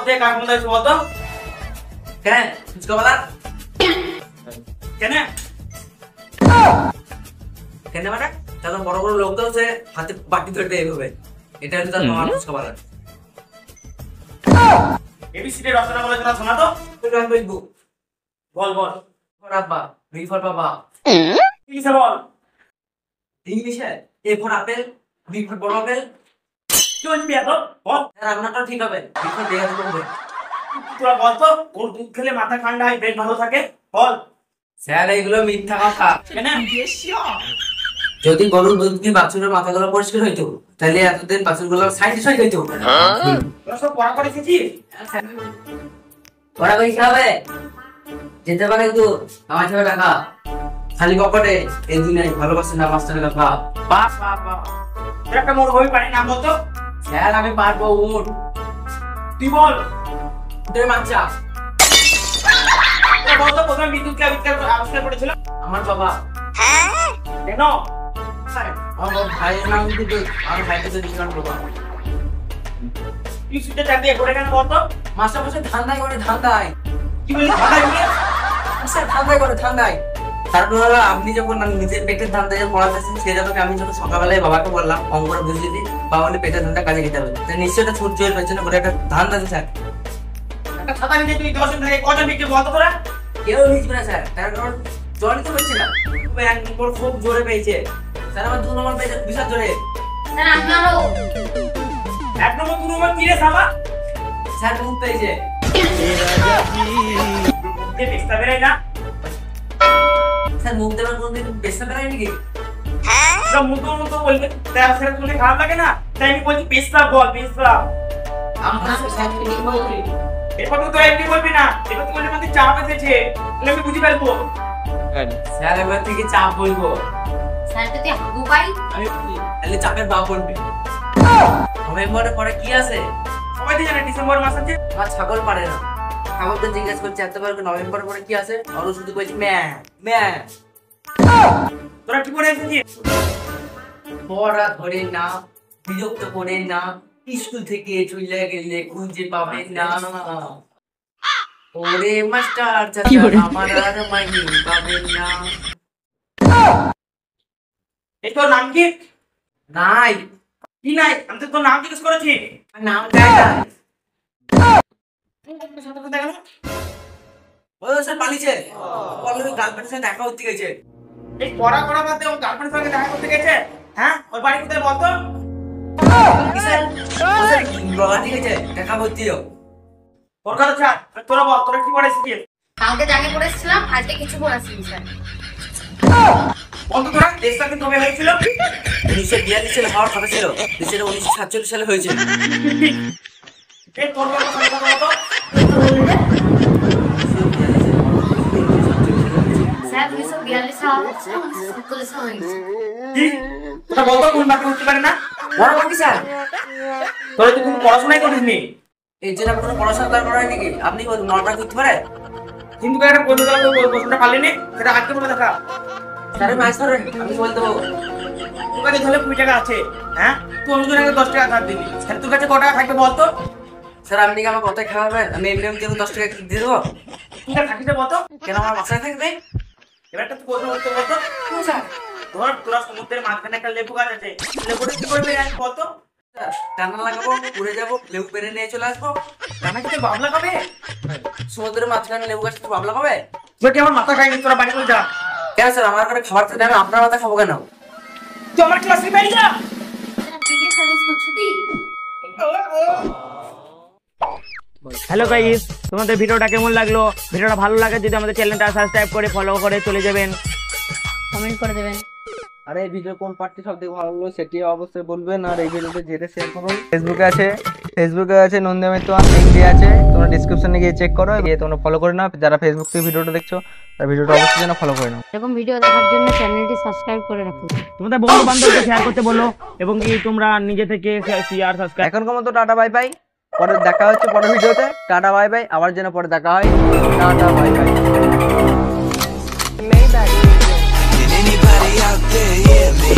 থেকে কার ক্ষমতা আছে বলতো? কেন ফুচকা वाला কেন কেন মানে তাহলে বড় বড় লোক তো সে হাতে বাটি ধরতে এইভাবে এটা হলো তার মামা ফুচকা वाला এবিসিডি রচনা বলে না শোনা তো তুই আমি বলবো বল বল রাব্বা বি ফর বাবা ইংলিশে বল ইংলিশে A for apple B for বড় আপেল কি বলবি এত বল স্যার আপনারটা ঠিক হবে বি ফর দেখা দেবো তোরা বল তো ওর দুধ খেলে মাথা ঠান্ডা হয় ব্রেন ভালো থাকে বল স্যার এইগুলো মিথ্যা কথা কেন যদি গরুর দুধ দিয়ে বাছুরের মাথাগুলো পরিষ্কার হইতো তাহলে এতদিন বাছুরগুলো সাইন্টিস্ট হয়ে যেত তোরা সব পড়া করে এসেছিস ওরা কই খাবে যেতে পারে তো আমার ছেলে টাকা খালি পকেটে এই দুনিয়ায় ভালোবাসে না মাস্টার টাকা বাপ বাপ বাপ তোরা একটা মোর হই পারি নাম বলতো স্যার আমি পারবো উঠ তুই বল তোর বাচ্চা তোরা বল তো প্রথমে বিদ্যুৎ কে আবিষ্কার করেছিল আমার বাবা কেন আমার ভাইয়ের নাম দিতে আমার ভাইকে তো দিলাম বাবা তুই সুটে চাকরি করে কেন বল তো মাস্টার বসে ধান্দাই করে ধান্দাই কি বলি ভাড়া দিবি স্যার ধান্দাই করে ধান্দাই তারপর আপনি যখন নিজের পেটের ধান্দায় পড়াতেছেন সেই যাবে আমি যখন সকালবেলায় বাবাকে বললাম অঙ্কটা বুঝিয়ে দিই বাবা বলে পেটের ধান্দা কাজে দিতে হবে নিশ্চয়ই একটা ছুট চলে পেছনে করে একটা ধান্দা আছে স্যার একটা ছাতা নিতে তুই 10 জন থেকে কজন বিক্রি বল তো তোরা কেউ লিখবে না স্যার তার কারণ জলই তো হচ্ছে না এক নম্বর খুব জোরে পেয়েছে স্যার আমার 2 নম্বর পেয়েছে বিশাল জোরে স্যার আপনারও এক নম্বর 2 নম্বর কি রে সাবা স্যার মুখ পেয়েছে এ বেস্তা বেরাই না স্যার মুখ দেওয়ার কোনদিন বেসা বেরাই নাকি তোরা মুতো বলবে তাই আসলে শুনে খারাপ লাগে না তাই আমি বলছি পেস্তা বল পেস্তা আমরা স্যার ঠিক বলি এরপর তো তোরা এমনি বলবি না এবার তো বলবি মধ্যে চাপ এসেছে তাহলে আমি বুঝি পারবো স্যার এবার থেকে চাপ বলবো স্যার যদি হাগু পাই আমি তাহলে চাপের বাপ বলবে নভেম্বরের পরে কি আছে সবাই তো জানে ডিসেম্বর মাস আছে আমার ছাগল পারে না ছাগলকে জিজ্ঞেস করছে এত বার নভেম্বরের পরে কি আছে আর ও শুধু বলছে ম্যা ম্যা তোরা কি করে এসেছিস পড়া ধরে না বিরক্ত করে না স্কুল থেকে চলে গেলে খুঁজে পাবে না ওরে মাস্টার চাচা আমার আর মাইনি পাবে না এই তোর নাম কি নাই কি নাই আমি তো তোর নাম জিজ্ঞেস করেছি নাম দেয় না ও স্যার পালিয়েছে পল্লবী গার্লফ্রেন্ডের সাথে দেখা করতে গেছে এই পড়া করা বাদ দিয়ে ও গার্লফ্রেন্ডের সঙ্গে দেখা করতে গেছে হ্যাঁ ওই বাড়ি কোথায় বলতো বাবা ঠিক আছে দেখা করতেও ওর কথা ছাড় তোরা বল তোরা কি করে এসেছিস কালকে যাকে পড়েছিলাম আজকে কিছু পড়াচ্ছি স্যার বন্ধু তোরা দেশটা কিন্তু কবে হয়েছিল 1942 সালে হওয়ার কথা ছিল দেশের 1947 সালে হয়েছে এই তোর কথা বলতো স্যার 1942 সাল 47 সাল হয়েছে কি তোরা বলতো কোন বাকি উঠতে পারে না বড় বাকি স্যার তোরা তো কোনো পড়াশোনাই করিসনি এই জন্য কোনো পড়াশোনা তার করাই নাকি আপনি নটা করতে পারে কিন্তু একটা প্রশ্নটা পারলি সেটা আজকে বলে দেখা স্যার মাছ ধরেন আমি বলে দেবো তোর কাছে তাহলে 20 টাকা আছে হ্যাঁ তুই অনুজন আগে 10 টাকা ধার দিবি তাহলে তোর কাছে কত টাকা থাকবে বলতো স্যার আপনি কি আমার কথায় খাওয়াবেন আমি এমনি এমনি 10 টাকা দিয়ে দেবো তুই থাকিস বলতো কেন আমার বাসায় থাকবে এবারটা তুই প্রশ্ন করতে বলতো স্যার ধর তোরা সমুদ্রের মাঝখানে একটা লেবু গাছ আছে লেবুটা কি করবে বলতো টানা লাগাবো উড়ে যাবো লেবু পেরে নিয়ে চলে আসবো টানা কি বাবলা খাবে সমুদ্রের মাঝখানে লেবু গাছ বাবলা খাবে তুই কি আমার মাথা খাইনি তোরা বাড়ি চলে যা কেন স্যার আমার করে খাবার তো দেন আপনার মাথা খাবো কেন তুই আমার ক্লাসে বেরিয়ে যা ঠিক আছে স্কুল ছুটি হ্যালো গাইস তোমাদের ভিডিওটা কেমন লাগলো ভিডিওটা ভালো লাগে যদি আমাদের চ্যানেলটা সাবস্ক্রাইব করে ফলো করে চলে যাবেন কমেন্ট করে দেবেন আর এই ভিডিওর কোন পার্টটি সবথেকে ভালো লাগলো সেটি অবশ্যই বলবেন আর এই ভিডিওতে যেটা শেয়ার করুন ফেসবুকে আছে নন্দিয়া মিত্র লিংক দেওয়া আছে তোমরা ডেসক্রিপশনে গিয়ে চেক করো গিয়ে তোমরা ফলো করে নাও যারা ফেসবুক থেকে ভিডিওটা দেখছো তার ভিডিওটা অবশ্যই যেন ফলো করে নাও এরকম ভিডিও দেখার জন্য চ্যানেলটি সাবস্ক্রাইব করে রাখুন তোমাদের বন্ধু বান্ধবকে শেয়ার করতে বলো এবং কি তোমরা নিজে থেকে শেয়ার সাবস্ক্রাইব এখনকার মতো টাটা বাই বাই পরে দেখা হচ্ছে পরের ভিডিওতে টাটা বাই বাই আবার যেন পরে দেখা হয় tata bye bye Can anybody out there hear me?